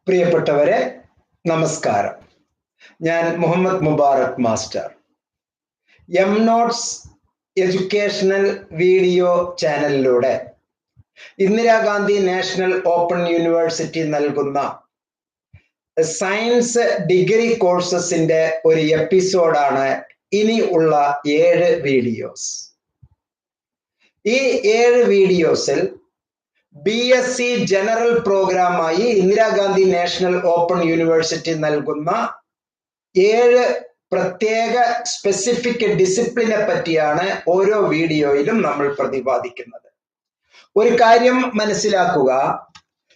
പ്രിയപ്പെട്ടവരെ നമസ്കാരം. ഞാൻ Muhammad Mubarak master. M notes educational video ചാനലിലൂടെ ഇന്ദിരാഗാന്ധി നാഷണൽ ഓപ്പൺ യൂണിവേഴ്സിറ്റി നൽകുന്ന സയൻസ് ഡിഗ്രി കോഴ്സസിന്റെ ഒരു എപ്പിസോഡാണ് ഇനി ഉള്ള 7 വീഡിയോസ്. ഈ 7 വീഡിയോസിൽ BSc ജനറൽ പ്രോഗ്രാമായി ഇന്ദിരാഗാന്ധി നാഷണൽ ഓപ്പൺ യൂണിവേഴ്സിറ്റി നൽകുന്ന 7 പ്രത്യേക സ്പെസിഫിക് ഡിസിപ്ലിനെ പറ്റിയാണ് ഓരോ വീഡിയോയിലും നമ്മൾ പ്രതിപാദിക്കുന്നത്. ഒരു കാര്യം മനസ്സിലാക്കുക,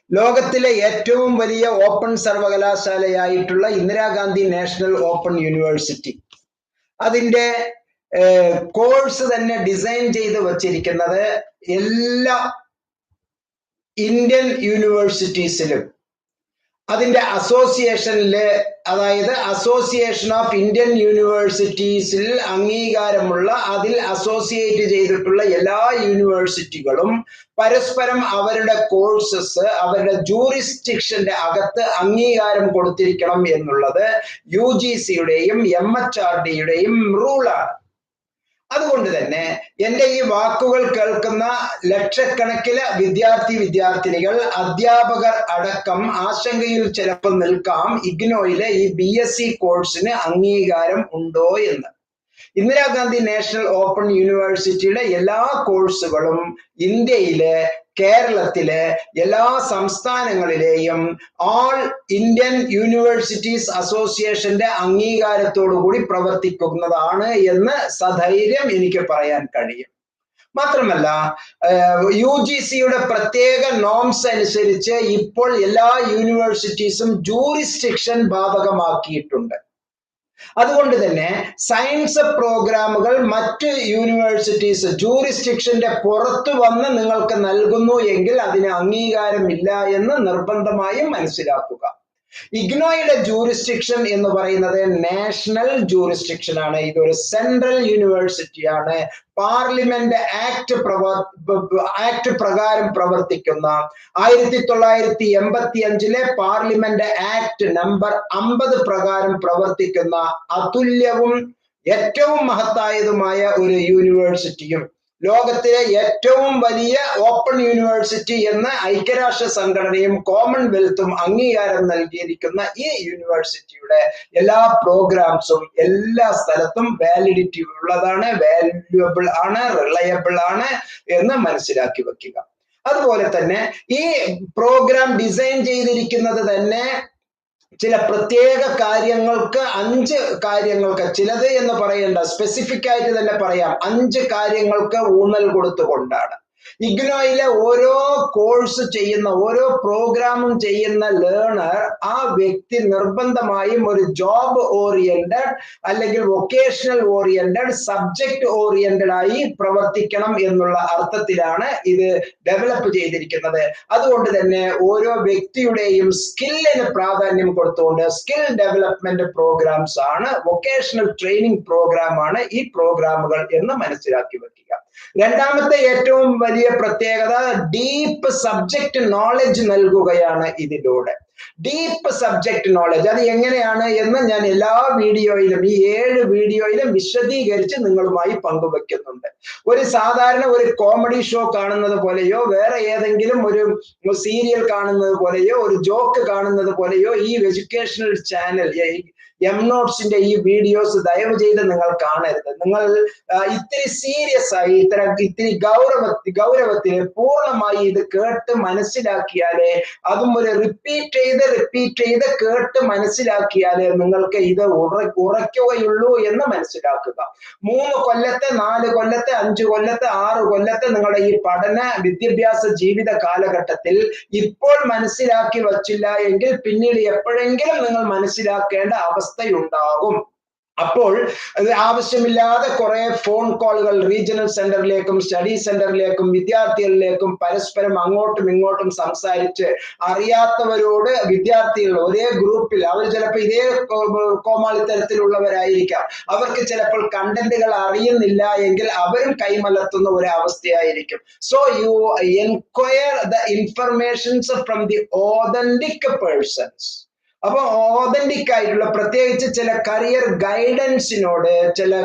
ലോകത്തിലെ ഏറ്റവും വലിയ ഓപ്പൺ സർവകലാശാലയായിട്ടുള്ള ഇന്ദിരാഗാന്ധി നാഷണൽ ഓപ്പൺ യൂണിവേഴ്സിറ്റി അതിൻ്റെ കോഴ്സ് തന്നെ ഡിസൈൻ ചെയ്ത് വച്ചിരിക്കുന്നത് എല്ലാ ഇന്ത്യൻ യൂണിവേഴ്സിറ്റീസിലും അതിൻ്റെ അസോസിയേഷനില്, അതായത് അസോസിയേഷൻ ഓഫ് ഇന്ത്യൻ യൂണിവേഴ്സിറ്റീസിൽ അംഗീകാരമുള്ള, അതിൽ അസോസിയേറ്റ് ചെയ്തിട്ടുള്ള എല്ലാ യൂണിവേഴ്സിറ്റികളും പരസ്പരം അവരുടെ കോഴ്സസ് അവരുടെ ജൂറിസ്ഡിക്ഷന്റെ അകത്ത് അംഗീകാരം കൊടുത്തിരിക്കണം എന്നുള്ളത് UGCയുടെയും MHRDയുടെയും റൂളാണ്. അതുകൊണ്ട് തന്നെ എൻ്റെ ഈ വാക്കുകൾ കേൾക്കുന്ന ലക്ഷക്കണക്കിന് വിദ്യാർത്ഥിനികൾ, അധ്യാപകർ അടക്കം ആശങ്കയിൽ ചിലപ്പോൾ നിൽക്കാം, ഇഗ്നോയിലെ ഈ BSc കോഴ്സിന് അംഗീകാരം ഉണ്ടോ എന്ന്. ഇന്ദിരാഗാന്ധി നാഷണൽ ഓപ്പൺ യൂണിവേഴ്സിറ്റിയുടെ എല്ലാ കോഴ്സുകളും ഇന്ത്യയിലെ, കേരളത്തിലെ എല്ലാ സംസ്ഥാനങ്ങളിലെയും ഓൾ ഇന്ത്യൻ യൂണിവേഴ്സിറ്റീസ് അസോസിയേഷന്റെ അംഗീകാരത്തോടു കൂടി പ്രവർത്തിക്കുന്നതാണ് എന്ന് സധൈര്യം എനിക്ക് പറയാൻ കഴിയും. മാത്രമല്ല, UGCയുടെ പ്രത്യേക നോംസ് അനുസരിച്ച് ഇപ്പോൾ എല്ലാ യൂണിവേഴ്സിറ്റീസും ജൂറിസ്ഡിക്ഷൻ ബാധകമാക്കിയിട്ടുണ്ട്. അതുകൊണ്ട് തന്നെ സയൻസ് പ്രോഗ്രാമുകൾ മറ്റ് യൂണിവേഴ്സിറ്റീസ് ജൂറിസ്ഡിക്ഷന്റെ പുറത്തു വന്ന് നിങ്ങൾക്ക് നൽകുന്നു എങ്കിൽ അതിന് അംഗീകാരമില്ല എന്ന് നിർബന്ധമായും മനസ്സിലാക്കുക. ഇഗ്നോയുടെ ജൂറിസ്ഡിക്ഷൻ എന്ന് പറയുന്നത് നാഷണൽ ജൂറിസ്ഡിക്ഷൻ ആണ്. ഇതൊരു സെൻട്രൽ യൂണിവേഴ്സിറ്റി ആണ്. പാർലമെന്റ് ആക്ട് പ്രകാരം പ്രവർത്തിക്കുന്ന 1985 പാർലമെന്റ് ആക്ട് നമ്പർ 50 പ്രകാരം പ്രവർത്തിക്കുന്ന അതുല്യവും ഏറ്റവും മഹത്തായതുമായ ഒരു യൂണിവേഴ്സിറ്റിയും ലോകത്തിലെ ഏറ്റവും വലിയ ഓപ്പൺ യൂണിവേഴ്സിറ്റി എന്ന് ഐക്യരാഷ്ട്ര സംഘടനയും കോമൺവെൽത്തും അംഗീകാരം നൽകിയിരിക്കുന്ന ഈ യൂണിവേഴ്സിറ്റിയുടെ എല്ലാ പ്രോഗ്രാംസും എല്ലാ സ്ഥലത്തും വാലിഡിറ്റി ഉള്ളതാണ്, വാല്യുവബിൾ ആണ്, റിലയബിൾ ആണ് എന്ന് മനസ്സിലാക്കി വെക്കുക. അതുപോലെ തന്നെ ഈ പ്രോഗ്രാം ഡിസൈൻ ചെയ്തിരിക്കുന്നത് തന്നെ ചില പ്രത്യേക കാര്യങ്ങൾക്ക്, 5 കാര്യങ്ങൾക്ക്, ചിലത് എന്ന് പറയേണ്ട, സ്പെസിഫിക് ആയിട്ട് തന്നെ പറയാം, 5 കാര്യങ്ങൾക്ക് ഊന്നൽ കൊടുത്തുകൊണ്ടാണ്. ഇഗ്നോയിലെ ഓരോ കോഴ്സ് ചെയ്യുന്ന, ഓരോ പ്രോഗ്രാമും ചെയ്യുന്ന ലേണർ, ആ വ്യക്തി നിർബന്ധമായും ഒരു ജോബ് ഓറിയന്റഡ് അല്ലെങ്കിൽ വൊക്കേഷണൽ ഓറിയന്റഡ്, സബ്ജക്ട് ഓറിയന്റഡ് ആയി പ്രവർത്തിക്കണം എന്നുള്ള അർത്ഥത്തിലാണ് ഇത് ഡെവലപ്പ് ചെയ്തിരിക്കുന്നത്. അതുകൊണ്ട് തന്നെ ഓരോ വ്യക്തിയുടെയും സ്കില്ലിന് പ്രാധാന്യം കൊടുത്തുകൊണ്ട് സ്കിൽ ഡെവലപ്മെന്റ് പ്രോഗ്രാംസ് ആണ്, വൊക്കേഷണൽ ട്രെയിനിങ് പ്രോഗ്രാം ആണ് ഈ പ്രോഗ്രാമുകൾ എന്ന് മനസ്സിലാക്കി വെക്കുക. രണ്ടാമത്തെ ഏറ്റവും വലിയ പ്രത്യേകത ഡീപ്പ് സബ്ജക്ട് നോളജ് നൽകുകയാണ് ഇതിലൂടെ. ഡീപ്പ് സബ്ജക്ട് നോളജ് അത് എങ്ങനെയാണ് എന്ന് ഞാൻ എല്ലാ വീഡിയോയിലും, ഈ 7 വീഡിയോയിലും വിശദീകരിച്ച് നിങ്ങളുമായി പങ്കുവെക്കുന്നുണ്ട്. ഒരു സാധാരണ ഒരു കോമഡി ഷോ കാണുന്നത് പോലെയോ, വേറെ ഏതെങ്കിലും ഒരു സീരിയൽ കാണുന്നത് പോലെയോ, ഒരു ജോക്ക് കാണുന്നത് പോലെയോ ഈ എഡ്യൂക്കേഷണൽ ചാനൽ എം നോട്ട്സിന്റെ ഈ വീഡിയോസ് ദയവ് ചെയ്ത് നിങ്ങൾ കാണരുത്. നിങ്ങൾ ഇത്തിരി സീരിയസ് ആയി, ഇത്തിരി ഗൗരവത്തിന് പൂർണ്ണമായി ഇത് കേട്ട് മനസ്സിലാക്കിയാലേ, അതും ഒരു റിപ്പീറ്റ് ചെയ്ത് കേട്ട് മനസ്സിലാക്കിയാലേ നിങ്ങൾക്ക് ഇത് ഉറയ്ക്കുകയുള്ളൂ എന്ന് മനസ്സിലാക്കുക. 3 കൊല്ലത്തെ, 4 കൊല്ലത്തെ, 5 കൊല്ലത്തെ, 6 കൊല്ലത്തെ നിങ്ങളുടെ ഈ പഠന വിദ്യാഭ്യാസ ജീവിത കാലഘട്ടത്തിൽ ഇപ്പോൾ മനസ്സിലാക്കി വച്ചില്ല എങ്കിൽ പിന്നീട് എപ്പോഴെങ്കിലും നിങ്ങൾ മനസ്സിലാക്കേണ്ട അവസ്ഥയുണ്ടാകും. അപ്പോൾ ആവശ്യമില്ലാതെ കുറെ ഫോൺ കോളുകൾ റീജിയണൽ സെന്ററിലേക്കും സ്റ്റഡി സെന്ററിലേക്കും വിദ്യാർത്ഥികളിലേക്കും പരസ്പരം അങ്ങോട്ടും ഇങ്ങോട്ടും സംസാരിച്ച് അറിയാത്തവരോട് വിദ്യാർത്ഥികൾ ഒരേ ഗ്രൂപ്പിൽ അവർ ചിലപ്പോൾ ഇതേ കോമാളിത്തരത്തിലുള്ളവരായിരിക്കാം, അവർക്ക് ചിലപ്പോൾ കണ്ടന്റുകൾ അറിയുന്നില്ല എങ്കിൽ അവരും കൈമലർത്തുന്ന ഒരു അവസ്ഥയായിരിക്കും. So you enquire the informations from the authentic persons. അപ്പൊ ഓതന്റിക് ആയിട്ടുള്ള പ്രത്യേകിച്ച് ചില കരിയർ ഗൈഡൻസിനോട്, ചില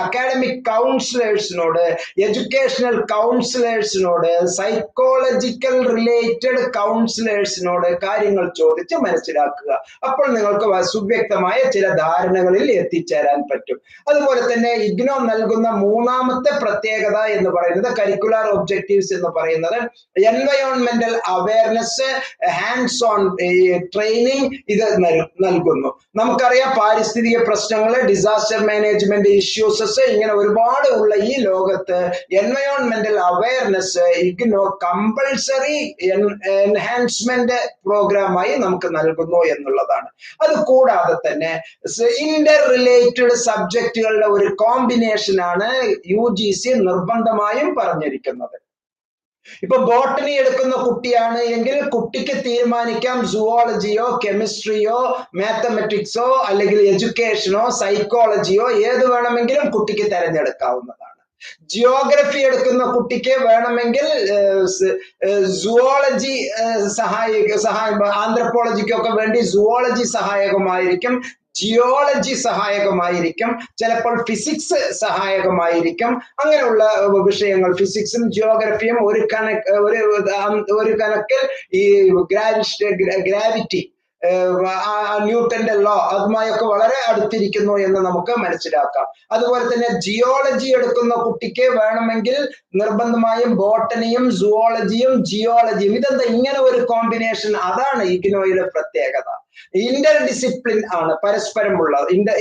അക്കാഡമിക് കൗൺസിലേഴ്സിനോട്, എഡ്യൂക്കേഷണൽ കൗൺസിലേഴ്സിനോട്, സൈക്കോളജിക്കൽ റിലേറ്റഡ് കൗൺസിലേഴ്സിനോട് കാര്യങ്ങൾ ചോദിച്ച് മനസ്സിലാക്കുക. അപ്പോൾ നിങ്ങൾക്ക് സുവ്യക്തമായ ചില ധാരണകളിൽ എത്തിച്ചേരാൻ പറ്റും. അതുപോലെ തന്നെ ഇഗ്നോ നൽകുന്ന മൂന്നാമത്തെ പ്രത്യേകത എന്ന് പറയുന്നത് കരിക്കുലർ ഒബ്ജക്റ്റീവ്സ് എന്ന് പറയുന്നത് എൻവയോൺമെന്റൽ അവയർനെസ്, ഹാൻഡ്സ് ഓൺ ട്രെയിനിങ് ഇത് നൽകുന്നു. നമുക്കറിയാം പാരിസ്ഥിതിക പ്രശ്നങ്ങള്, ഡിസാസ്റ്റർ മാനേജ്മെന്റ് ഇഷ്യൂസസ്, ഇങ്ങനെ ഒരുപാട് ഉള്ള ഈ ലോകത്ത് എൻവയോൺമെന്റൽ അവയർനെസ് ഇഗ്നോ കമ്പൾസറി എൻഹാൻസ്മെന്റ് പ്രോഗ്രാമായി നമുക്ക് നൽകുന്നു എന്നുള്ളതാണ്. അത് കൂടാതെ തന്നെ ഇന്റർ റിലേറ്റഡ് സബ്ജക്റ്റുകളുടെ ഒരു കോമ്പിനേഷനാണ് UGC നിർബന്ധമായും പറഞ്ഞിരിക്കുന്നത്. ഇപ്പൊ ബോട്ടണി എടുക്കുന്ന കുട്ടിയാണ് എങ്കിൽ കുട്ടിക്ക് തീരുമാനിക്കാം സുവോളജിയോ കെമിസ്ട്രിയോ മാത്തമെറ്റിക്സോ അല്ലെങ്കിൽ എഡ്യൂക്കേഷനോ സൈക്കോളജിയോ ഏത് വേണമെങ്കിലും കുട്ടിക്ക് തിരഞ്ഞെടുക്കാവുന്നതാണ്. ജിയോഗ്രഫി എടുക്കുന്ന കുട്ടിക്ക് വേണമെങ്കിൽ സുവോളജി ആന്ത്രപ്പോളജിക്കൊക്കെ വേണ്ടി സുവോളജി സഹായകമായിരിക്കും, ജിയോളജി സഹായകമായിരിക്കും, ചിലപ്പോൾ ഫിസിക്സ് സഹായകമായിരിക്കും. അങ്ങനെയുള്ള വിഷയങ്ങൾ ഫിസിക്സും ജിയോഗ്രഫിയും ഒരു കണക്കിൽ ഈ ഗ്രാവിറ്റി, ന്യൂട്ടന്റെ ലോ അതുമായൊക്കെ വളരെ അടുത്തിരിക്കുന്നു എന്ന് നമുക്ക് മനസ്സിലാക്കാം. അതുപോലെ തന്നെ ജിയോളജി എടുക്കുന്ന കുട്ടിക്ക് വേണമെങ്കിൽ നിർബന്ധമായും ബോട്ടണിയും സുവോളജിയും ജിയോളജിയും. ഇതെന്താ ഇങ്ങനെ ഒരു കോമ്പിനേഷൻ? അതാണ് ഇഗ്നോയുടെ പ്രത്യേകത. ഇന്റർ ഡിസിപ്ലിൻ ആണ്, പരസ്പരമുള്ള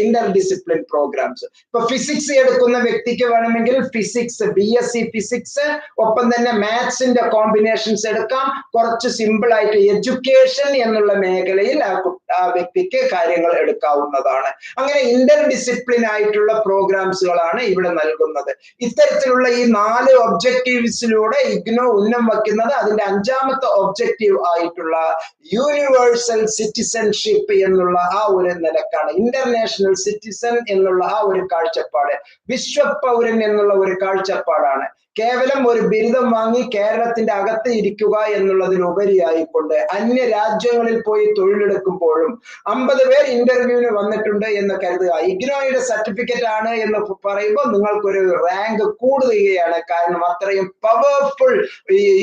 ഇന്റർ ഡിസിപ്ലിൻ പ്രോഗ്രാംസ്. ഇപ്പൊ ഫിസിക്സ് എടുക്കുന്ന വ്യക്തിക്ക് വേണമെങ്കിൽ ഫിസിക്സ്, BSc ഫിസിക്സ്, ഒപ്പം തന്നെ മാത്സിന്റെ കോമ്പിനേഷൻസ് എടുക്കാം. കുറച്ച് സിമ്പിൾ ആയിട്ട് എഡ്യൂക്കേഷൻ എന്നുള്ള മേഖലയിൽ ആ വ്യക്തിക്ക് കാര്യങ്ങൾ എടുക്കാവുന്നതാണ്. അങ്ങനെ ഇന്റർ ഡിസിപ്ലിൻ ആയിട്ടുള്ള പ്രോഗ്രാംസുകളാണ് ഇവിടെ നൽകുന്നത്. ഇത്തരത്തിലുള്ള ഈ 4 ഒബ്ജക്റ്റീവ്സിലൂടെ ഇഗ്നോ ഉന്നം വയ്ക്കുന്നത് അതിന്റെ 5ാമത്തെ ഒബ്ജക്റ്റീവ് ആയിട്ടുള്ള യൂണിവേഴ്സൽ സിറ്റിസൺഷിപ്പ് എന്നുള്ള ആ ഒരു നിലക്കാണ്. ഇന്റർനാഷണൽ സിറ്റിസൺ എന്നുള്ള ആ ഒരു കാഴ്ചപ്പാട്, വിശ്വപൗരൻ എന്നുള്ള ഒരു കാഴ്ചപ്പാടാണ്. കേവലം ഒരു ബിരുദം വാങ്ങി കേരളത്തിന്റെ അകത്ത് ഇരിക്കുക എന്നുള്ളതിനുപരിയായിക്കൊണ്ട് അന്യ രാജ്യങ്ങളിൽ പോയി തൊഴിലെടുക്കുമ്പോഴും 50 പേർ ഇന്റർവ്യൂവിന് വന്നിട്ടുണ്ട് എന്ന് കരുതുക. ഇഗ്നോയുടെ സർട്ടിഫിക്കറ്റ് ആണ് എന്ന് പറയുമ്പോൾ നിങ്ങൾക്കൊരു റാങ്ക് കൂടുകയാണ്. കാരണം അത്രയും പവർഫുൾ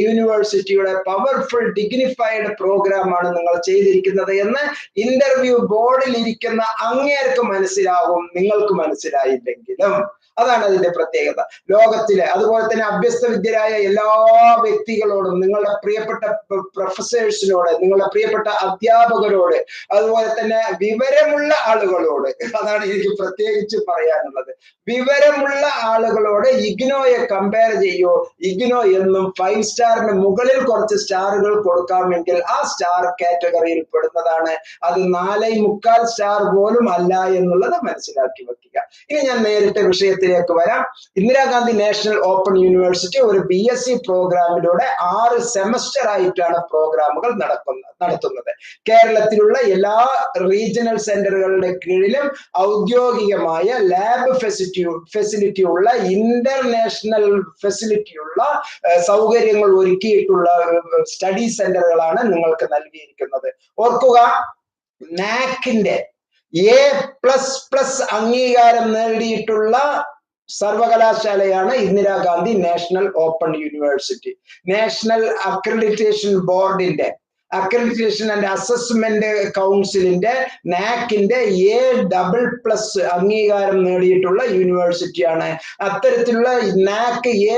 യൂണിവേഴ്സിറ്റിയുടെ പവർഫുൾ ഡിഗ്നിഫൈഡ് പ്രോഗ്രാമാണ് നിങ്ങൾ ചെയ്തിരിക്കുന്നത് എന്ന് ഇന്റർവ്യൂ ബോർഡിൽ ഇരിക്കുന്ന അങ്ങേർക്ക് മനസ്സിലാവും, നിങ്ങൾക്ക് മനസ്സിലായില്ലെങ്കിലും. അതാണ് അതിന്റെ പ്രത്യേകത. ലോകത്തിലെ അതുപോലെ തന്നെ അഭ്യസ്ത വിദ്യരായ എല്ലാ വ്യക്തികളോടും, നിങ്ങളുടെ പ്രിയപ്പെട്ട പ്രൊഫസേഴ്സിനോട്, നിങ്ങളുടെ പ്രിയപ്പെട്ട അധ്യാപകരോട്, അതുപോലെ തന്നെ വിവരമുള്ള ആളുകളോട്, അതാണ് എനിക്ക് പ്രത്യേകിച്ച് പറയാനുള്ളത്. വിവരമുള്ള ആളുകളോട് ഇഗ്നോയെ കമ്പയർ ചെയ്യൂ. ഇഗ്നോ എന്നും 5 സ്റ്റാറിന് മുകളിൽ കുറച്ച് സ്റ്റാറുകൾ കൊടുക്കാമെങ്കിൽ ആ സ്റ്റാർ കാറ്റഗറിയിൽ പെടുന്നതാണ്. അത് 4.25 സ്റ്റാർ പോലും അല്ല എന്നുള്ളത് മനസ്സിലാക്കി വെക്കുക. ഇനി ഞാൻ നേരിട്ട് വിഷയത്തിലേക്ക് വരാം. ഇന്ദിരാഗാന്ധി നാഷണൽ ഓപ്പൺ യൂണിവേഴ്സിറ്റി ഒരു BSc പ്രോഗ്രാമിലൂടെ 6 സെമസ്റ്റർ ആയിട്ടാണ് പ്രോഗ്രാമുകൾ നടത്തുന്നത്. കേരളത്തിലുള്ള എല്ലാ റീജിയണൽ സെന്ററുകളുടെ കീഴിലും ഔദ്യോഗികമായ ലാബ് ഫെസിലിറ്റി ഉള്ള, ഇന്റർനാഷണൽ ഫെസിലിറ്റി ഉള്ള, സൗകര്യങ്ങൾ ഒരുക്കിയിട്ടുള്ള സ്റ്റഡി സെന്ററുകളാണ് നിങ്ങൾക്ക് നൽകിയിരിക്കുന്നത്. ഓർക്കുക, നാക്കിന്റെ A++ അംഗീകാരം നേടിയിട്ടുള്ള സർവകലാശാലയാണ് Indira Gandhi national open university. National accreditation ബോർഡിന്റെ, അക്രഡിറ്റേഷൻ ആൻഡ് അസസ്മെന്റ് കൗൺസിലിന്റെ, നാക്കിന്റെ A++ അംഗീകാരം നേടിയിട്ടുള്ള യൂണിവേഴ്സിറ്റിയാണ്. അത്തരത്തിലുള്ള നാക്ക് A++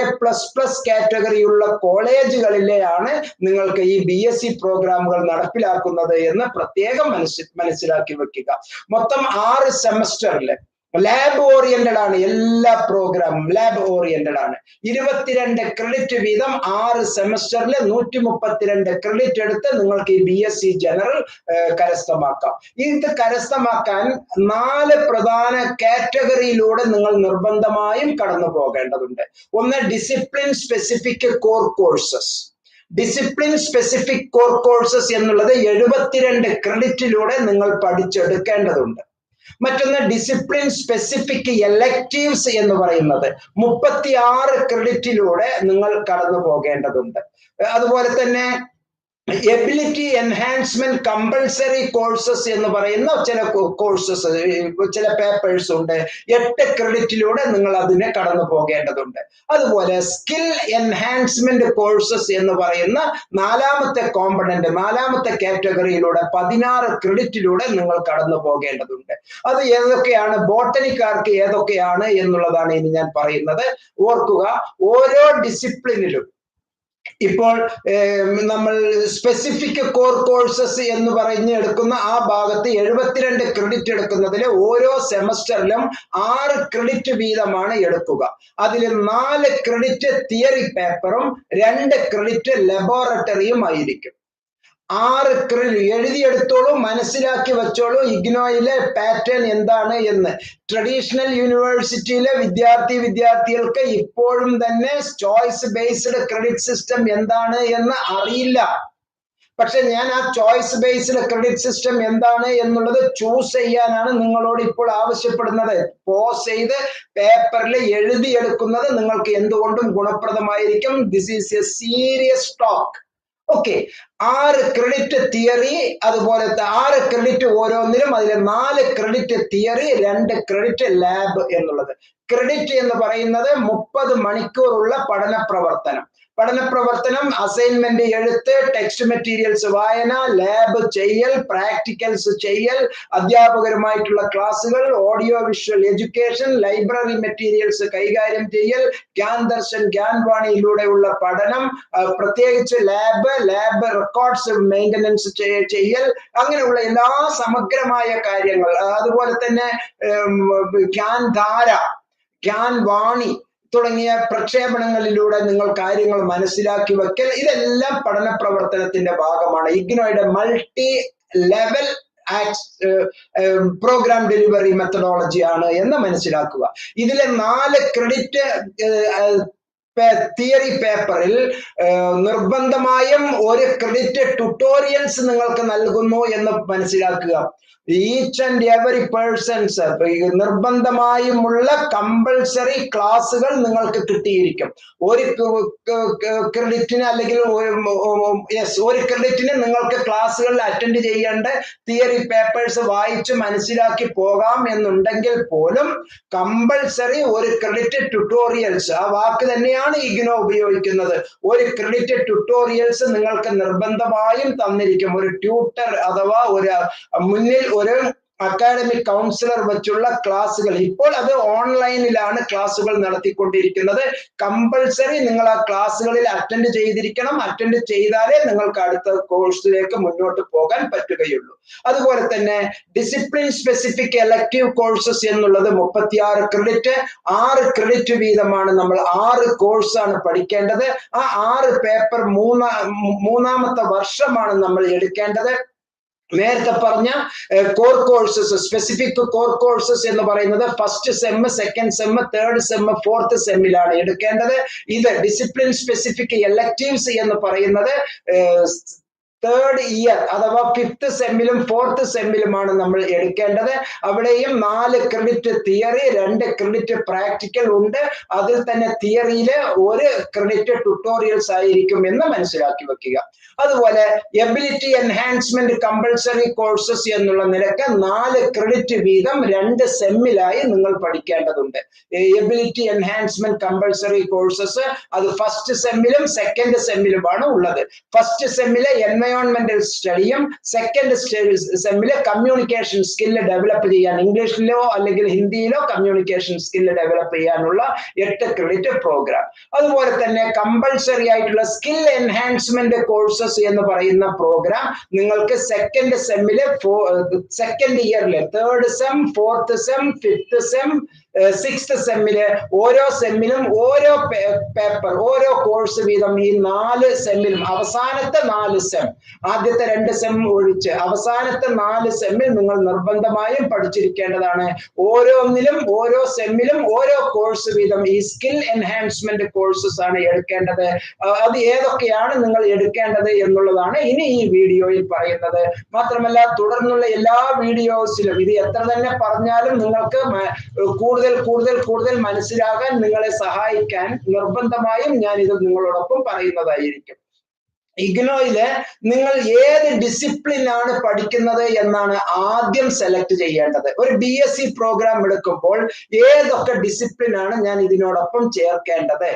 കാറ്റഗറിയുള്ള കോളേജുകളിലെയാണ് നിങ്ങൾക്ക് ഈ BSc പ്രോഗ്രാമുകൾ നടപ്പിലാക്കുന്നത് എന്ന് പ്രത്യേകം മനസ്സിലാക്കി വെക്കുക. മൊത്തം 6 സെമസ്റ്ററില് ലാബ് ഓറിയന്റഡ് ആണ് എല്ലാ പ്രോഗ്രാമും, ലാബ് ഓറിയന്റഡ് ആണ്. 22 ക്രെഡിറ്റ് വീതം 6 സെമസ്റ്ററിൽ 132 ക്രെഡിറ്റ് എടുത്ത് നിങ്ങൾക്ക് ഈ BSc ജനറൽ കരസ്ഥമാക്കാം. ഇത് കരസ്ഥമാക്കാൻ 4 പ്രധാന കാറ്റഗറിയിലൂടെ നിങ്ങൾ നിർബന്ധമായും കടന്നു പോകേണ്ടതുണ്ട്. ഒന്ന്, discipline specific core courses. Discipline specific core courses എന്നുള്ളത് 72 ക്രെഡിറ്റിലൂടെ നിങ്ങൾ പഠിച്ചെടുക്കേണ്ടതുണ്ട്. മറ്റൊന്ന്, ഡിസിപ്ലിൻ സ്പെസിഫിക് എലക്റ്റീവ്സ് എന്ന് പറയുന്നത് 36 ക്രെഡിറ്റിലൂടെ നിങ്ങൾ കടന്നു പോകേണ്ടതുണ്ട്. അതുപോലെ തന്നെ എബിലിറ്റി എൻഹാൻസ്മെന്റ് കമ്പൾസറി കോഴ്സസ് എന്ന് പറയുന്ന ചില കോഴ്സസ്, ചില പേപ്പേഴ്സ് ഉണ്ട്. 8 ക്രെഡിറ്റിലൂടെ നിങ്ങൾ അതിനെ കടന്നു പോകേണ്ടതുണ്ട്. അതുപോലെ സ്കിൽ എൻഹാൻസ്മെന്റ് കോഴ്സസ് എന്ന് പറയുന്ന 4ാമത്തെ കോമ്പണന്റ്, 4ാമത്തെ കാറ്റഗറിയിലൂടെ 16 ക്രെഡിറ്റിലൂടെ നിങ്ങൾ കടന്നു പോകേണ്ടതുണ്ട്. അത് ഏതൊക്കെയാണ്, ബോട്ടണിക്കാർക്ക് ഏതൊക്കെയാണ് എന്നുള്ളതാണ് ഇനി ഞാൻ പറയുന്നത്. ഓർക്കുക, ഓരോ ഡിസിപ്ലിനിലും ഇപ്പോൾ നമ്മൾ സ്പെസിഫിക് കോർ കോഴ്സസ് എന്ന് പറഞ്ഞ് എടുക്കുന്ന ആ ഭാഗത്ത് 72 ക്രെഡിറ്റ് എടുക്കുന്നതിൽ ഓരോ സെമസ്റ്ററിലും 6 ക്രെഡിറ്റ് വീതമാണ് എടുക്കുക. അതിൽ 4 ക്രെഡിറ്റ് തിയറി പേപ്പറും 2 ക്രെഡിറ്റ് ലബോറട്ടറിയും ആയിരിക്കും. 6 ക്രെഡിറ്റ് എഴുതിയെടുത്തോളൂ, മനസ്സിലാക്കി വെച്ചോളൂ ഇഗ്നോയിലെ പാറ്റേൺ എന്താണ് എന്ന്. ട്രഡീഷണൽ യൂണിവേഴ്സിറ്റിയിലെ വിദ്യാർത്ഥികൾക്ക് ഇപ്പോഴും തന്നെ ചോയ്സ് ബേസ്ഡ് ക്രെഡിറ്റ് സിസ്റ്റം എന്താണ് എന്ന് അറിയില്ല. പക്ഷെ ഞാൻ ആ ചോയ്സ് ബേസ്ഡ് ക്രെഡിറ്റ് സിസ്റ്റം എന്താണ് എന്നുള്ളത് ചൂസ് ചെയ്യാനാണ് നിങ്ങളോട് ഇപ്പോൾ ആവശ്യപ്പെടുന്നത്. പോസ് ചെയ്ത് പേപ്പറിൽ എഴുതിയെടുക്കുന്നത് നിങ്ങൾക്ക് എന്തുകൊണ്ടും ഗുണപ്രദമായിരിക്കും. This is a serious talk. Okay, 6 credit theory, അതുപോലത്തെ 6 ക്രെഡിറ്റ് ഓരോന്നിലും. അതിൽ 4 ക്രെഡിറ്റ് തിയറി, 2 ക്രെഡിറ്റ് ലാബ് എന്നുള്ളത്. ക്രെഡിറ്റ് എന്ന് പറയുന്നത് 30 മണിക്കൂറുള്ള പഠന പ്രവർത്തനം, അസൈൻമെന്റ് എഴുത്ത്, ടെക്സ്റ്റ് മെറ്റീരിയൽസ് വായന, ലാബ് ചെയ്യൽ, പ്രാക്ടിക്കൽസ് ചെയ്യൽ, അധ്യാപകരുമായിട്ടുള്ള ക്ലാസ്സുകൾ, audio visual education, library materials കൈകാര്യം ചെയ്യൽ, ഗ്യാൻ ദർശൻ ഗ്യാൻവാണിയിലൂടെയുള്ള പഠനം, പ്രത്യേകിച്ച് ലാബ് റെക്കോർഡ്സ് മെയിൻ്റനൻസ് ചെയ്യൽ, അങ്ങനെയുള്ള എല്ലാ സമഗ്രമായ കാര്യങ്ങൾ. അതുപോലെ തന്നെ ഗ്യാൻ വാണി തുടങ്ങിയ പ്രക്ഷേപണങ്ങളിലൂടെ നിങ്ങൾ കാര്യങ്ങൾ മനസ്സിലാക്കി വെക്കൽ, ഇതെല്ലാം പഠന പ്രവർത്തനത്തിന്റെ ഭാഗമാണ്. ഇഗ്നോയുടെ multi level programme delivery methodology ആണ് എന്ന് മനസ്സിലാക്കുക. ഇതിലെ 4 ക്രെഡിറ്റ് തിയറി പേപ്പറിൽ നിർബന്ധമായും 1 ക്രെഡിറ്റ് ട്യൂട്ടോറിയൽസ് നിങ്ങൾക്ക് നൽകുന്നു എന്ന് മനസ്സിലാക്കുക. ഈച്ച് ആൻഡ് എവറി പേഴ്സൺസ് നിർബന്ധമായുമുള്ള കമ്പൾസറി ക്ലാസ്സുകൾ നിങ്ങൾക്ക് കിട്ടിയിരിക്കും. 1 ക്രെഡിറ്റിന് അല്ലെങ്കിൽ 1 ക്രെഡിറ്റിന് നിങ്ങൾക്ക് ക്ലാസ്സുകളിൽ അറ്റൻഡ് ചെയ്യേണ്ട തിയറി പേപ്പേഴ്സ് വായിച്ച് മനസ്സിലാക്കി പോകാം എന്നുണ്ടെങ്കിൽ പോലും കമ്പൾസറി 1 ക്രെഡിറ്റ് ട്യൂട്ടോറിയൽസ്, ആ വാക്ക് തന്നെയാണ് ഇഗ്നോ ഉപയോഗിക്കുന്നത്. 1 ക്രെഡിറ്റ് ട്യൂട്ടോറിയൽസ് നിങ്ങൾക്ക് നിർബന്ധമായും തന്നിരിക്കും. ഒരു ട്യൂട്ടർ അഥവാ മുന്നിൽ ഒരു അക്കാഡമിക് കൗൺസിലർ വെച്ചുള്ള ക്ലാസ്സുകൾ. ഇപ്പോൾ അത് ഓൺലൈനിലാണ് ക്ലാസ്സുകൾ നടത്തിക്കൊണ്ടിരിക്കുന്നത്. കമ്പൾസറി നിങ്ങൾ ആ ക്ലാസ്സുകളിൽ അറ്റൻഡ് ചെയ്തിരിക്കണം. അറ്റൻഡ് ചെയ്താലേ നിങ്ങൾക്ക് അടുത്ത കോഴ്സിലേക്ക് മുന്നോട്ട് പോകാൻ പറ്റുകയുള്ളൂ. അതുപോലെ തന്നെ ഡിസിപ്ലിൻ സ്പെസിഫിക് എലക്റ്റീവ് കോഴ്സസ് എന്നുള്ളത് 36 ക്രെഡിറ്റ്, 6 ക്രെഡിറ്റ് വീതമാണ്. നമ്മൾ 6 കോഴ്സാണ് പഠിക്കേണ്ടത്. ആ 6 പേപ്പർ മൂന്നാമത്തെ വർഷമാണ് നമ്മൾ എടുക്കേണ്ടത്. നേരത്തെ പറഞ്ഞ core courses, specific core courses എന്ന് പറയുന്നത് first sem, second sem, third sem, fourth സെമ്മിലാണ് എടുക്കേണ്ടത്. ഇത് ഡിസിപ്ലിൻ സ്പെസിഫിക് എലക്റ്റീവ്സ് എന്ന് പറയുന്നത് 3rd ഇയർ അഥവാ 5th സെമ്മിലും 4th സെമ്മിലുമാണ് നമ്മൾ എടുക്കേണ്ടത്. അവിടെയും 4 ക്രെഡിറ്റ് തിയറി, 2 ക്രെഡിറ്റ് പ്രാക്ടിക്കൽ ഉണ്ട്. അതിൽ തന്നെ തിയറിയില് 1 ക്രെഡിറ്റ് ട്യൂട്ടോറിയൽസ് ആയിരിക്കും എന്ന് മനസ്സിലാക്കി വെക്കുക. അതുപോലെ എബിലിറ്റി എൻഹാൻസ്മെന്റ് കമ്പൾസറി കോഴ്സസ് എന്നുള്ള നിലക്ക് 4 ക്രെഡിറ്റ് വീതം 2 സെമ്മിലായി നിങ്ങൾ പഠിക്കേണ്ടതുണ്ട്. എബിലിറ്റി എൻഹാൻസ്മെന്റ് കമ്പൾസറി കോഴ്സസ് അത് ഫസ്റ്റ് സെമ്മിലും സെക്കൻഡ് സെമ്മിലുമാണ് ഉള്ളത്. ഫസ്റ്റ് സെമ്മിലെ എൻവയോൺമെന്റൽ സ്റ്റഡിയും സെക്കൻഡ് സെമ്മില് കമ്മ്യൂണിക്കേഷൻ സ്കില്ല് ഡെവലപ്പ് ചെയ്യാൻ ഇംഗ്ലീഷിലോ അല്ലെങ്കിൽ ഹിന്ദിയിലോ കമ്മ്യൂണിക്കേഷൻ സ്കില്ല് ഡെവലപ്പ് ചെയ്യാനുള്ള 8 ക്രെഡിറ്റ് പ്രോഗ്രാം. അതുപോലെ തന്നെ കമ്പൾസറി ആയിട്ടുള്ള സ്കിൽ എൻഹാൻസ്മെന്റ് കോഴ്സസ് എന്ന് പറയുന്ന പ്രോഗ്രാം നിങ്ങൾക്ക് സെക്കൻഡ് സെമ്മില് സെക്കൻഡ് ഇയറില് 3rd sem 4th sem 5th sem 6th സെമ്മില് ഓരോ സെമ്മിലും ഓരോ പേപ്പർ ഓരോ കോഴ്സ് വീതം ഈ 4 സെമ്മിലും അവസാനത്തെ 4 സെം ആദ്യത്തെ 2 സെം ഒഴിച്ച് അവസാനത്തെ 4 സെമ്മിൽ നിങ്ങൾ നിർബന്ധമായും പഠിച്ചിരിക്കേണ്ടതാണ്. ഓരോന്നിലും ഓരോ സെമ്മിലും ഓരോ കോഴ്സ് വീതം ഈ സ്കിൽ എൻഹാൻസ്മെന്റ് കോഴ്സസ് ആണ് എടുക്കേണ്ടത്. അത് ഏതൊക്കെയാണ് നിങ്ങൾ എടുക്കേണ്ടത് എന്നുള്ളതാണ് ഇനി ഈ വീഡിയോയിൽ പറയുന്നത്. മാത്രമല്ല തുടർന്നുള്ള എല്ലാ വീഡിയോസിലും ഇത് എത്ര തന്നെ പറഞ്ഞാലും നിങ്ങൾക്ക് കൂടുതൽ മനസ്സിലാകാൻ നിങ്ങളെ സഹായിക്കാൻ നിർബന്ധമായും ഞാൻ ഇത് നിങ്ങളോടൊപ്പം പറയുന്നതായിരിക്കും. ഇഗ്നോയില് നിങ്ങൾ ഏത് ഡിസിപ്ലിൻ ആണ് പഠിക്കുന്നത് എന്നാണ് ആദ്യം സെലക്ട് ചെയ്യേണ്ടത്. ഒരു BSc പ്രോഗ്രാം എടുക്കുമ്പോൾ ഏതൊക്കെ ഡിസിപ്ലിൻ ആണ് ഞാൻ ഇതിനോടൊപ്പം ചേർക്കേണ്ടത്.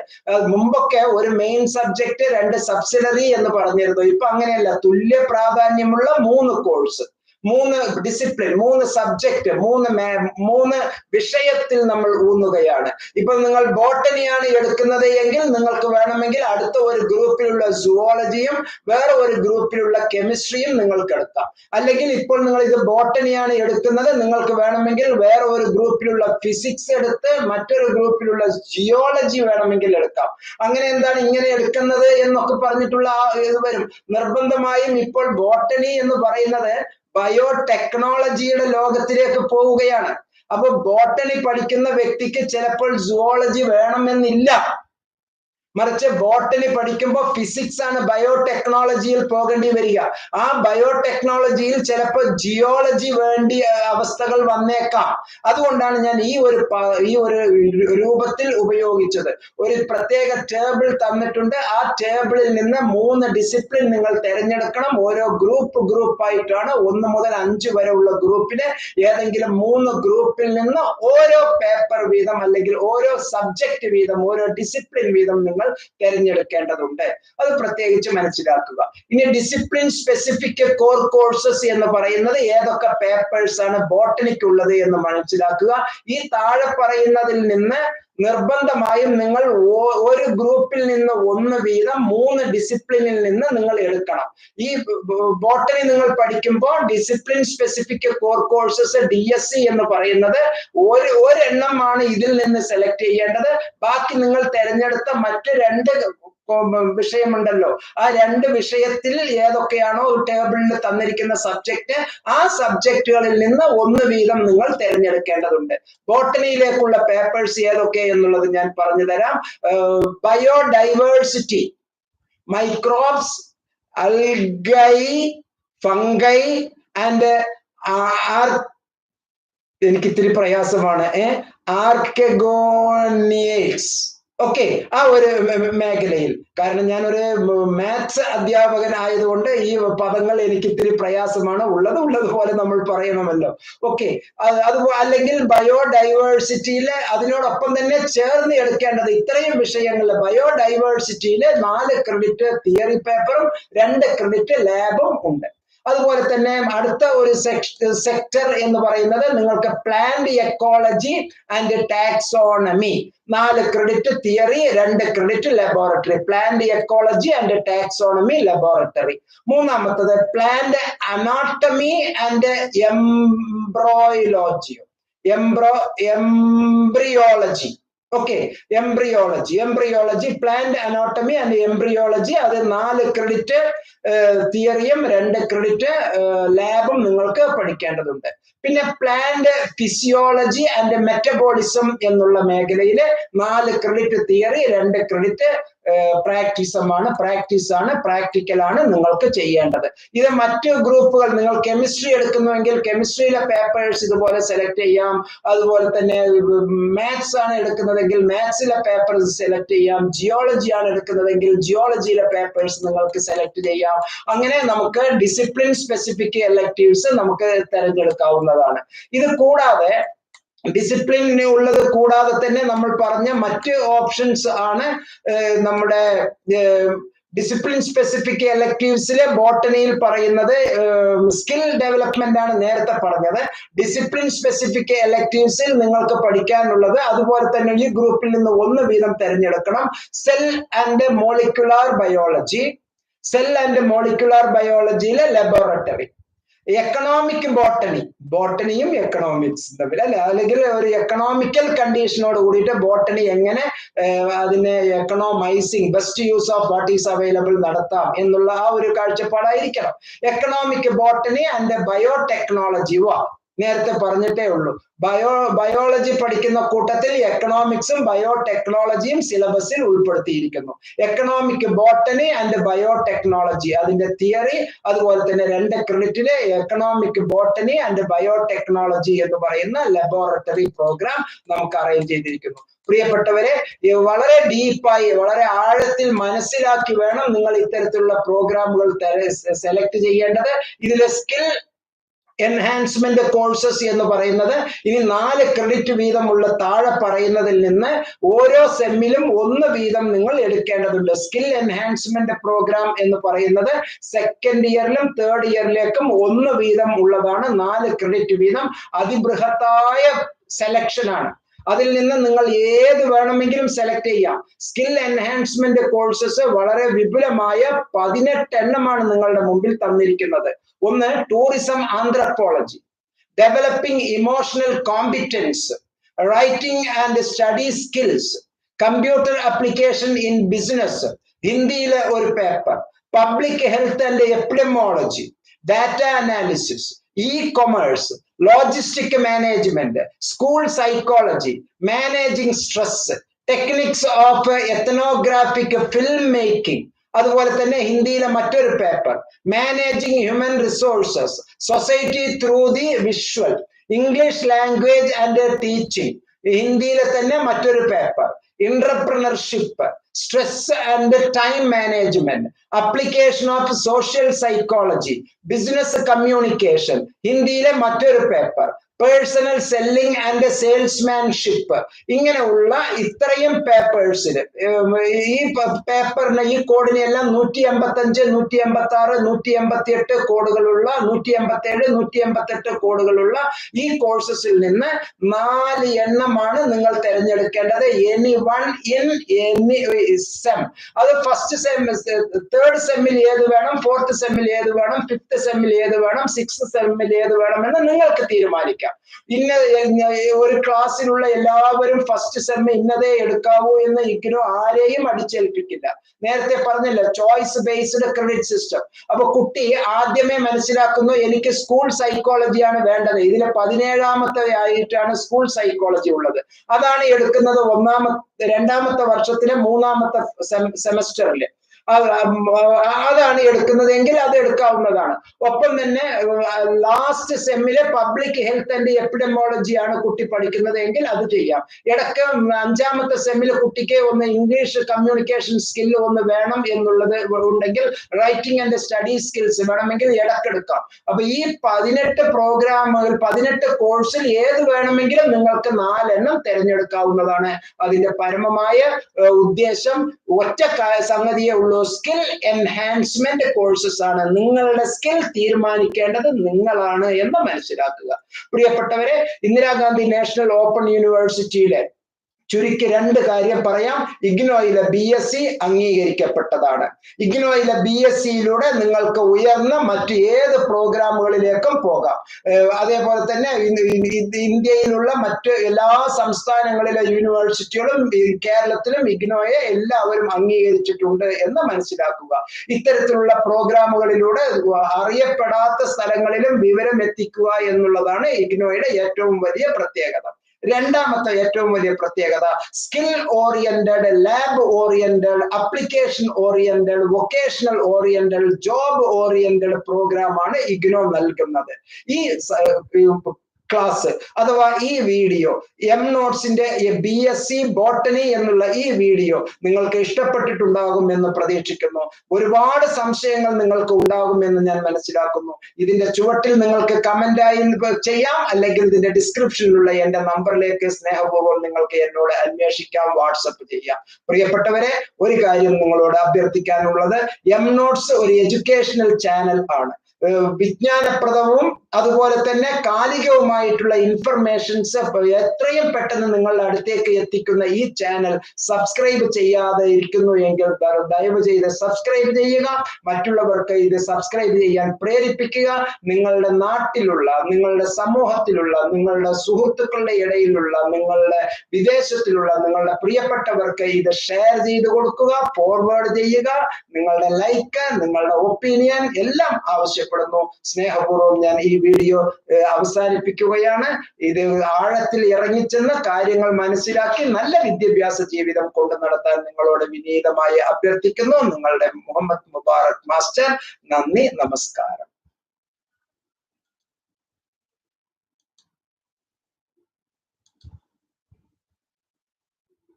മുമ്പൊക്കെ ഒരു മെയിൻ സബ്ജക്ട് 2 സബ്സിഡറി എന്ന് പറഞ്ഞിരുന്നു. ഇപ്പൊ അങ്ങനെയല്ല. തുല്യ പ്രാധാന്യമുള്ള 3 കോഴ്സ്, 3 ഡിസിപ്ലിൻ, 3 സബ്ജക്ട്, 3 വിഷയത്തിൽ നമ്മൾ ഊന്നുകയാണ്. ഇപ്പൊ നിങ്ങൾ ബോട്ടണിയാണ് എടുക്കുന്നത് എങ്കിൽ നിങ്ങൾക്ക് വേണമെങ്കിൽ അടുത്ത ഒരു ഗ്രൂപ്പിലുള്ള സുവോളജിയും വേറെ ഒരു ഗ്രൂപ്പിലുള്ള കെമിസ്ട്രിയും നിങ്ങൾക്ക് എടുക്കാം. അല്ലെങ്കിൽ ഇപ്പോൾ നിങ്ങൾ ഇത് ബോട്ടണിയാണ് എടുക്കുന്നത്, നിങ്ങൾക്ക് വേണമെങ്കിൽ വേറെ ഒരു ഗ്രൂപ്പിലുള്ള ഫിസിക്സ് എടുത്ത് മറ്റൊരു ഗ്രൂപ്പിലുള്ള ജിയോളജി വേണമെങ്കിൽ എടുക്കാം. അങ്ങനെ എന്താണ് ഇങ്ങനെ എടുക്കുന്നത് എന്നൊക്കെ പറഞ്ഞിട്ടുള്ള ഇത് വരും. നിർബന്ധമായും ഇപ്പോൾ ബോട്ടണി എന്ന് പറയുന്നത് ബയോടെക്നോളജിയുടെ ലോകത്തിലേക്ക് പോവുകയാണ്. അപ്പൊ ബോട്ടണി പഠിക്കുന്ന വ്യക്തിക്ക് ചിലപ്പോൾ സുവോളജി വേണമെന്നില്ല. മറിച്ച് ബോട്ടണി പഠിക്കുമ്പോൾ ഫിസിക്സ് ആണ് ബയോടെക്നോളജിയിൽ പോകേണ്ടി വരിക. ആ ബയോടെക്നോളജിയിൽ ചിലപ്പോൾ ജിയോളജി വേണ്ടി അവസ്ഥകൾ വന്നേക്കാം. അതുകൊണ്ടാണ് ഞാൻ ഈ ഒരു രൂപത്തിൽ ഉപയോഗിച്ചത്. ഒരു പ്രത്യേക ടേബിൾ തന്നിട്ടുണ്ട്. ആ ടേബിളിൽ നിന്ന് 3 ഡിസിപ്ലിൻ നിങ്ങൾ തിരഞ്ഞെടുക്കണം. ഓരോ ഗ്രൂപ്പായിട്ടാണ് 1 മുതൽ 5 വരെ ഉള്ള ഗ്രൂപ്പിന് ഏതെങ്കിലും 3 ഗ്രൂപ്പിൽ നിന്ന് ഓരോ പേപ്പർ വീതം അല്ലെങ്കിൽ ഓരോ സബ്ജക്ട് വീതം ഓരോ ഡിസിപ്ലിൻ വീതം നിങ്ങൾ തിരഞ്ഞെടുക്കേണ്ടതുണ്ട്. അത് പ്രത്യേകിച്ച് മനസ്സിലാക്കുക. ഇനി ഡിസിപ്ലിൻ സ്പെസിഫിക് കോർ കോഴ്സസ് എന്ന് പറയുന്നത് ഏതൊക്കെ പേപ്പേഴ്സ് ആണ് ബോട്ടണിക്കുള്ളത് എന്ന് മനസ്സിലാക്കുക. ഈ താഴെ പറയുന്നതിൽ നിന്ന് നിർബന്ധമായും നിങ്ങൾ ഒരു ഗ്രൂപ്പിൽ നിന്ന് 1 വീതം 3 ഡിസിപ്ലിനിൽ നിന്ന് നിങ്ങൾ എടുക്കണം. ഈ ബോട്ടണി നിങ്ങൾ പഠിക്കുമ്പോൾ discipline specific core courses DSC എന്ന് പറയുന്നത് ഒരെണ്ണമാണ് ഇതിൽ നിന്ന് സെലക്ട് ചെയ്യേണ്ടത്. ബാക്കി നിങ്ങൾ തിരഞ്ഞെടുത്ത മറ്റ് 2 വിഷയമുണ്ടല്ലോ, ആ 2 വിഷയത്തിൽ ഏതൊക്കെയാണോ ടേബിളിൽ തന്നിരിക്കുന്ന സബ്ജക്ട് ആ സബ്ജക്റ്റുകളിൽ നിന്ന് 1 വീതം നിങ്ങൾ തിരഞ്ഞെടുക്കേണ്ടതുണ്ട്. ബോട്ടണിയിലേക്കുള്ള പേപ്പേഴ്സ് ഏതൊക്കെ എന്നുള്ളത് ഞാൻ പറഞ്ഞു തരാം. ബയോഡൈവേഴ്സിറ്റി, മൈക്രോബ്സ്, അൽഗൈ, ഫംഗൈ ആൻഡ് എനിക്ക് ഇത്തിരി പ്രയാസമാണ് ആർക്കെഗോണിയേറ്റ്സ്. ഓക്കെ, ആ ഒരു മേഖലയിൽ, കാരണം ഞാനൊരു മാത്സ് അധ്യാപകൻ ആയതുകൊണ്ട് ഈ പദങ്ങൾ എനിക്ക് ഇത്തിരി പ്രയാസമാണ്. ഉള്ളതുപോലെ നമ്മൾ പറയണമല്ലോ. ഓക്കെ, അല്ലെങ്കിൽ ബയോഡൈവേഴ്സിറ്റിയിലെ അതിനോടൊപ്പം തന്നെ ചേർന്ന് എടുക്കേണ്ടത് ഇത്രയും വിഷയങ്ങളിൽ ബയോഡൈവേഴ്സിറ്റിയിലെ 4 ക്രെഡിറ്റ് തിയറി പേപ്പറും 2 ക്രെഡിറ്റ് ലാബും ഉണ്ട്. അതുപോലെ തന്നെ അടുത്ത ഒരു സെക്ടർ എന്ന് പറയുന്നത് നിങ്ങൾക്ക് plant ecology and taxonomy, 4 credit theory 2 credit laboratory. Plant ecology and taxonomy laboratory. മൂന്നാമത്തത് plant anatomy and embryology. Okay, embryology, plant anatomy and embryology, അത് 4 ക്രെഡിറ്റ് തിയറിയും 2 ക്രെഡിറ്റ് ലാബും നിങ്ങൾക്ക് പഠിക്കേണ്ടതുണ്ട്. പിന്നെ പ്ലാന്റ് ഫിസിയോളജി ആൻഡ് മെറ്റബോളിസം എന്നുള്ള മേഖലയില് 4 ക്രെഡിറ്റ് തിയറി 2 ക്രെഡിറ്റ് പ്രാക്ടിക്കലാണ് നിങ്ങൾക്ക് ചെയ്യേണ്ടത്. ഇത് മറ്റു ഗ്രൂപ്പുകൾ, നിങ്ങൾ കെമിസ്ട്രി എടുക്കുന്നുവെങ്കിൽ കെമിസ്ട്രിയിലെ പേപ്പേഴ്സ് ഇതുപോലെ സെലക്ട് ചെയ്യാം. അതുപോലെ തന്നെ മാത്സ് ആണ് എടുക്കുന്നതെങ്കിൽ മാത്സിലെ പേപ്പേഴ്സ് സെലക്ട് ചെയ്യാം. ജിയോളജി ആണ് എടുക്കുന്നതെങ്കിൽ ജിയോളജിയിലെ പേപ്പേഴ്സ് നിങ്ങൾക്ക് സെലക്ട് ചെയ്യാം. അങ്ങനെ നമുക്ക് ഡിസിപ്ലിൻ സ്പെസിഫിക് എലക്ടീവ്സ് നമുക്ക് തിരഞ്ഞെടുക്കാവുന്നതാണ്. ഇത് കൂടാതെ ഡിസിപ്ലിന് ഉള്ളത് കൂടാതെ തന്നെ നമ്മൾ പറഞ്ഞ മറ്റ് ഓപ്ഷൻസ് ആണ് നമ്മുടെ ഡിസിപ്ലിൻ സ്പെസിഫിക് എലക്ടീവ്സിലെ ബോട്ടണിയിൽ പറയുന്നത് സ്കിൽ ഡെവലപ്മെന്റ് ആണ് നേരത്തെ പറഞ്ഞത്. ഡിസിപ്ലിൻ സ്പെസിഫിക് എലക്ടീവ്സിൽ നിങ്ങൾക്ക് പഠിക്കാനുള്ളത് അതുപോലെ തന്നെ ഈ ഗ്രൂപ്പിൽ നിന്ന് ഒന്ന് വീതം തിരഞ്ഞെടുക്കണം. Cell and molecular biology, cell and molecular ബയോളജിയിലെ ലബോറട്ടറി. എക്കണോമിക് ബോട്ടണി, ബോട്ടണിയും എക്കണോമിക്സും തമ്മിൽ അല്ലെ, അല്ലെങ്കിൽ ഒരു എക്കണോമിക്കൽ കണ്ടീഷനോട് കൂടിയിട്ട് ബോട്ടണി എങ്ങനെ അതിനെ economising, best use of what is available നടത്താം എന്നുള്ള ആ ഒരു കാഴ്ചപ്പാടായിരിക്കണം. എക്കണോമിക് ബോട്ടണി ആൻഡ് ബയോടെക്നോളജി നേരത്തെ പറഞ്ഞിട്ടേ ഉള്ളൂ. ബയോളജി പഠിക്കുന്ന കൂട്ടത്തിൽ എക്കണോമിക്സും ബയോടെക്നോളജിയും സിലബസിൽ ഉൾപ്പെടുത്തിയിരിക്കുന്നു. എക്കണോമിക് ബോട്ടണി ആൻഡ് ബയോടെക്നോളജി അതിന്റെ തിയറി, അതുപോലെ തന്നെ 2 ക്രെഡിറ്റിലെ എക്കണോമിക് ബോട്ടണി ആൻഡ് ബയോടെക്നോളജി എന്ന് പറയുന്ന ലബോറട്ടറി പ്രോഗ്രാം നമുക്ക് അറേഞ്ച് ചെയ്തിരിക്കുന്നു. പ്രിയപ്പെട്ടവരെ, വളരെ ഡീപ്പായി വളരെ ആഴത്തിൽ മനസ്സിലാക്കി വേണം നിങ്ങൾ ഇത്തരത്തിലുള്ള പ്രോഗ്രാമുകൾ സെലക്ട് ചെയ്യേണ്ടത്. ഇതിലെ സ്കിൽ എൻഹാൻസ്മെന്റ് കോഴ്സസ് എന്ന് പറയുന്നത് ഇനി 4 ക്രെഡിറ്റ് വീതമുള്ള താഴെ പറയുന്നതിൽ നിന്ന് ഓരോ സെമ്മിലും 1 വീതം നിങ്ങൾ എടുക്കേണ്ടതുണ്ട്. സ്കിൽ എൻഹാൻസ്മെന്റ് പ്രോഗ്രാം എന്ന് പറയുന്നത് സെക്കൻഡ് ഇയറിലും തേർഡ് ഇയറിലേക്കും 1 വീതം ഉള്ളതാണ്. 4 ക്രെഡിറ്റ് വീതം അതിബൃഹത്തായ സെലക്ഷൻ ആണ്. അതിൽ നിന്ന് നിങ്ങൾ ഏത് വേണമെങ്കിലും സെലക്ട് ചെയ്യാം. സ്കിൽ എൻഹാൻസ്മെന്റ് കോഴ്സസ് വളരെ വിപുലമായ 18 എണ്ണമാണ് നിങ്ങളുടെ മുമ്പിൽ തന്നിരിക്കുന്നത്. ഒന്ന് tourism anthropology, developing emotional competence, writing and study skills, computer application in business, ഹിന്ദിയിലെ ഒരു paper, public health and epidemiology, data analysis, e-commerce, logistic management, school psychology, managing stress, techniques of ethnographic film making, അതുപോലെ തന്നെ ഹിന്ദിയിലെ മറ്റൊരു paper managing human resources, society through the visual, English language and teaching, ഹിന്ദിയിലെ തന്നെ മറ്റൊരു paper entrepreneurship, stress and time management, application of social psychology, business communication, ഹിന്ദിയിലെ മറ്റൊരു paper personal selling and salesmanship. ഇങ്ങനെയുള്ള ഇത്രയും പേപ്പേഴ്സിന് ഈ പേപ്പറിന് ഈ കോഡിനെ എല്ലാം 185, 186, 188 കോഡുകളുള്ള 187, 188 കോഡുകളുള്ള ഈ കോഴ്സസിൽ നിന്ന് 4 എണ്ണമാണ് നിങ്ങൾ തിരഞ്ഞെടുക്കേണ്ടത്. Any one in any sem. അത് ഫസ്റ്റ് സെം, തേർഡ് സെമ്മിൽ ഏത് വേണം, ഫോർത്ത് സെമ്മിൽ ഏത് വേണം, ഫിഫ്ത്ത് സെമ്മിൽ ഏത് വേണം, സിക്സ്ത് സെമ്മിൽ ഏത് വേണമെന്ന് നിങ്ങൾക്ക് തീരുമാനിക്കാം. ഒരു ക്ലാസ്സിലുള്ള എല്ലാവരും ഫസ്റ്റ് സെം ഇന്നതേ എടുക്കാവൂ എന്ന് ഇഗ്നോ ആരെയും അടിച്ചേൽപ്പിക്കില്ല. നേരത്തെ പറഞ്ഞില്ല, ചോയ്സ് ബേസ്ഡ് ക്രെഡിറ്റ് സിസ്റ്റം. അപ്പൊ കുട്ടി ആദ്യമേ മനസ്സിലാക്കുന്നു എനിക്ക് സ്കൂൾ സൈക്കോളജിയാണ് വേണ്ടത്. ഇതിലെ 17ാമത്തെ ആയിട്ടാണ് സ്കൂൾ സൈക്കോളജി ഉള്ളത്. അതാണ് എടുക്കുന്നത് 2ാമത്തെ വർഷത്തിലെ 3ാമത്തെ സെമസ്റ്ററിൽ. അതാണ് എടുക്കുന്നതെങ്കിൽ അത് എടുക്കാവുന്നതാണ്. ഒപ്പം തന്നെ ലാസ്റ്റ് സെമ്മിലെ പബ്ലിക് ഹെൽത്ത് ആൻഡ് എപ്പിഡെമോളജി ആണ് കുട്ടി പഠിക്കുന്നത് എങ്കിൽ അത് ചെയ്യാം. ഇടയ്ക്ക് 5ാമത്തെ സെമ്മിൽ കുട്ടിക്ക് ഒന്ന് ഇംഗ്ലീഷ് കമ്മ്യൂണിക്കേഷൻ സ്കിൽ ഒന്ന് വേണം എന്നുള്ളത് ഉണ്ടെങ്കിൽ റൈറ്റിംഗ് ആൻഡ് സ്റ്റഡി സ്കിൽസ് വേണമെങ്കിൽ ഇടക്കെടുക്കാം. അപ്പൊ ഈ 18 പ്രോഗ്രാമുകൾ 18 കോഴ്സിൽ ഏത് വേണമെങ്കിലും നിങ്ങൾക്ക് 4 എണ്ണം തിരഞ്ഞെടുക്കാവുന്നതാണ്. അതിന്റെ പരമമായ ഉദ്ദേശം ഒറ്റ സംഗതിയേ ഉള്ളൂ, സ്കിൽ എൻഹാൻസ്മെന്റ് കോഴ്സസ് ആണ്. നിങ്ങളുടെ സ്കിൽ തീരുമാനിക്കേണ്ടത് നിങ്ങളാണ് എന്ന് മനസ്സിലാക്കുക. പ്രിയപ്പെട്ടവരെ, ഇന്ദിരാഗാന്ധി നാഷണൽ ഓപ്പൺ യൂണിവേഴ്സിറ്റിയിലെ ചുരുക്കി 2 കാര്യം പറയാം. ഇഗ്നോയിലെ BSc അംഗീകരിക്കപ്പെട്ടതാണ്. ഇഗ്നോയിലെ BScയിലൂടെ നിങ്ങൾക്ക് ഉയർന്ന മറ്റു ഏത് പ്രോഗ്രാമുകളിലേക്കും പോകാം. അതേപോലെ തന്നെ ഇന്ത്യയിലുള്ള മറ്റ് എല്ലാ സംസ്ഥാനങ്ങളിലെ യൂണിവേഴ്സിറ്റികളും കേരളത്തിലും ഇഗ്നോയെ എല്ലാവരും അംഗീകരിച്ചിട്ടുണ്ട് എന്ന് മനസ്സിലാക്കുക. ഇത്തരത്തിലുള്ള പ്രോഗ്രാമുകളിലൂടെ അറിയപ്പെടാത്ത സ്ഥലങ്ങളിലും വിവരം എത്തിക്കുക എന്നുള്ളതാണ് ഇഗ്നോയുടെ ഏറ്റവും വലിയ പ്രത്യേകത. 2ാമത്തെ ഏറ്റവും വലിയ പ്രത്യേകത skill oriented, lab oriented, application oriented, vocational oriented, job oriented program ആണ് ഇഗ്നോ നൽകുന്നത്. ഈ ക്ലാസ് അഥവാ ഈ വീഡിയോ എം നോട്ട്സിന്റെ BSc ബോട്ടണി എന്നുള്ള ഈ വീഡിയോ നിങ്ങൾക്ക് ഇഷ്ടപ്പെട്ടിട്ടുണ്ടാകും എന്ന് പ്രതീക്ഷിക്കുന്നു. ഒരുപാട് സംശയങ്ങൾ നിങ്ങൾക്ക് ഉണ്ടാകുമെന്ന് ഞാൻ മനസ്സിലാക്കുന്നു. ഇതിന്റെ ചുവട്ടിൽ നിങ്ങൾക്ക് കമന്റായി ചെയ്യാം, അല്ലെങ്കിൽ ഇതിന്റെ ഡിസ്ക്രിപ്ഷനിലുള്ള എന്റെ നമ്പറിലേക്ക് സ്നേഹപൂർവ്വം നിങ്ങൾക്ക് എന്നോട് അന്വേഷിക്കാം, വാട്സപ്പ് ചെയ്യാം. പ്രിയപ്പെട്ടവരെ, ഒരു കാര്യം നിങ്ങളോട് അഭ്യർത്ഥിക്കാനുള്ളത്, എം നോട്ട്സ് ഒരു എഡ്യൂക്കേഷണൽ ചാനൽ ആണ്. വിജ്ഞാനപ്രദവും അതുപോലെ തന്നെ കാലികവുമായിട്ടുള്ള ഇൻഫർമേഷൻസ് എത്രയും പെട്ടെന്ന് നിങ്ങളുടെ അടുത്തേക്ക് എത്തിക്കുന്ന ഈ ചാനൽ സബ്സ്ക്രൈബ് ചെയ്യാതെ ഇരിക്കുന്നു എങ്കിൽ ദയവ് ചെയ്ത് സബ്സ്ക്രൈബ് ചെയ്യുക. മറ്റുള്ളവർക്ക് ഇത് സബ്സ്ക്രൈബ് ചെയ്യാൻ പ്രേരിപ്പിക്കുക. നിങ്ങളുടെ നാട്ടിലുള്ള, നിങ്ങളുടെ സമൂഹത്തിലുള്ള, നിങ്ങളുടെ സുഹൃത്തുക്കളുടെ ഇടയിലുള്ള, നിങ്ങളുടെ വിദേശത്തിലുള്ള നിങ്ങളുടെ പ്രിയപ്പെട്ടവർക്ക് ഇത് ഷെയർ ചെയ്ത് കൊടുക്കുക, ഫോർവേഡ് ചെയ്യുക. നിങ്ങളുടെ ലൈക്ക്, നിങ്ങളുടെ ഒപ്പീനിയൻ എല്ലാം ആവശ്യപ്പെടുന്നു. സ്നേഹപൂർവ്വം ഞാൻ ഈ വീഡിയോ അവസാനിപ്പിക്കുകയാണ്. ഇത് ആഴത്തിൽ ഇറങ്ങിച്ചെന്ന് കാര്യങ്ങൾ മനസ്സിലാക്കി നല്ല വിദ്യാഭ്യാസ ജീവിതം കൊണ്ടു നടത്താൻ നിങ്ങളോട് വിനീതമായി അഭ്യർത്ഥിക്കുന്നു. നിങ്ങളുടെ മുഹമ്മദ് മുബാറക് മാസ്റ്റർ. നന്ദി, നമസ്കാരം.